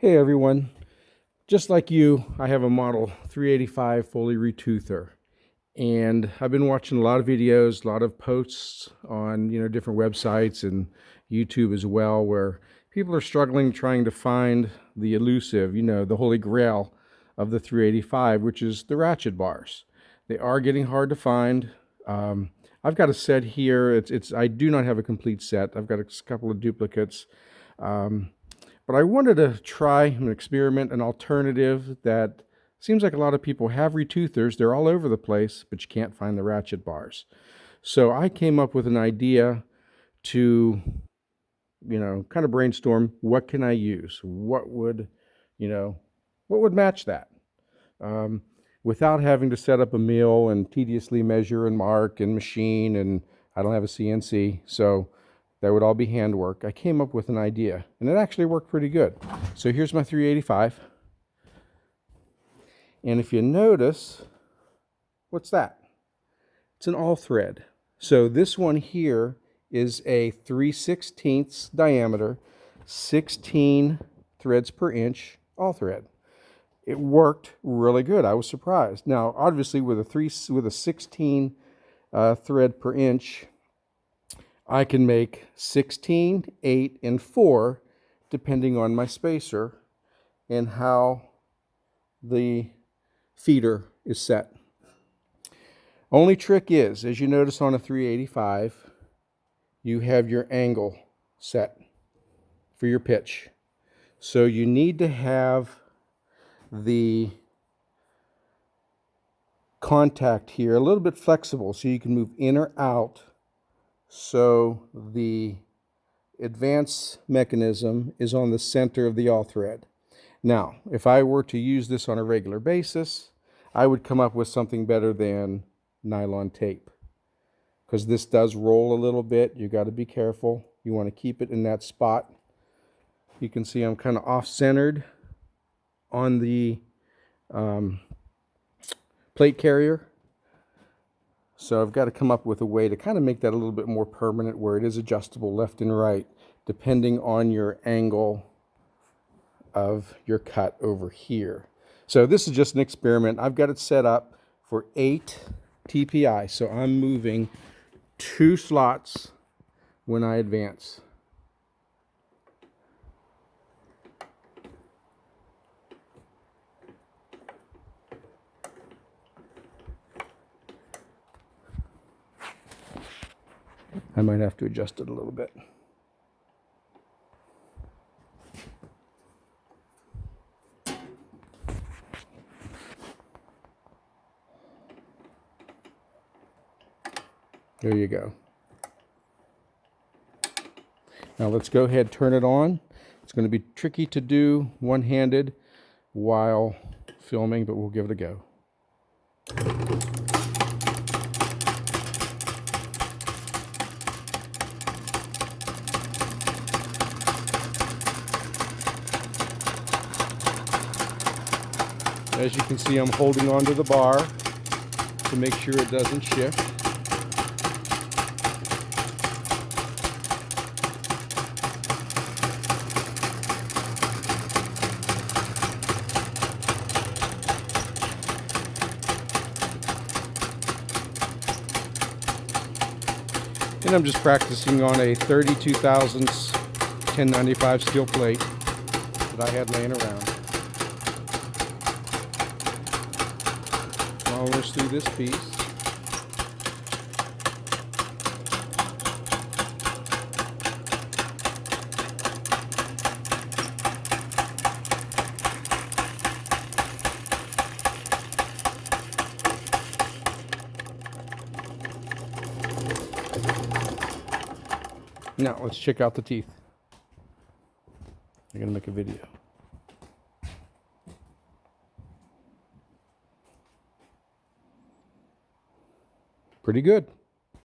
Hey everyone, just like you, I have a model 385 Foley Retoother, and I've been watching a lot of videos, a lot of posts on different websites and YouTube as well, where people are struggling trying to find the elusive, the holy grail of the 385, which is the ratchet bars. They are getting hard to find. I've got a set here. I do not have a complete set. I've got a couple of duplicates. But I wanted to try an experiment, an alternative that seems like a lot of people have retoothers. They're all over the place, but you can't find the ratchet bars. So I came up with an idea to, kind of brainstorm, what can I use? What would match that? Without having to set up a mill and tediously measure and mark and machine, and I don't have a CNC, so that would all be handwork. I came up with an idea, and it actually worked pretty good. So here's my 385. And if you notice, what's that? It's an all thread. So this one here is a 3/16 diameter, 16 threads per inch all thread. It worked really good. I was surprised. Now, obviously, with a 16 thread per inch, I can make 16, 8, and 4 depending on my spacer and how the feeder is set. Only trick is, as you notice on a 385, you have your angle set for your pitch. So you need to have the contact here a little bit flexible so you can move in or out, so the advance mechanism is on the center of the all thread. Now, if I were to use this on a regular basis, I would come up with something better than nylon tape, because this does roll a little bit. You got to be careful. You want to keep it in that spot. You can see I'm kind of off-centered on the plate carrier. So I've got to come up with a way to kind of make that a little bit more permanent, where it is adjustable left and right, depending on your angle of your cut over here. So this is just an experiment. I've got it set up for 8 TPI. So I'm moving 2 slots when I advance. I might have to adjust it a little bit. There you go. Now let's go ahead and turn it on. It's going to be tricky to do one-handed while filming, but we'll give it a go. As you can see, I'm holding onto the bar to make sure it doesn't shift. And I'm just practicing on a 32 thousandths 1095 steel plate that I had laying around. Almost through this piece. Now let's check out the teeth. I'm going to make a video. Pretty good.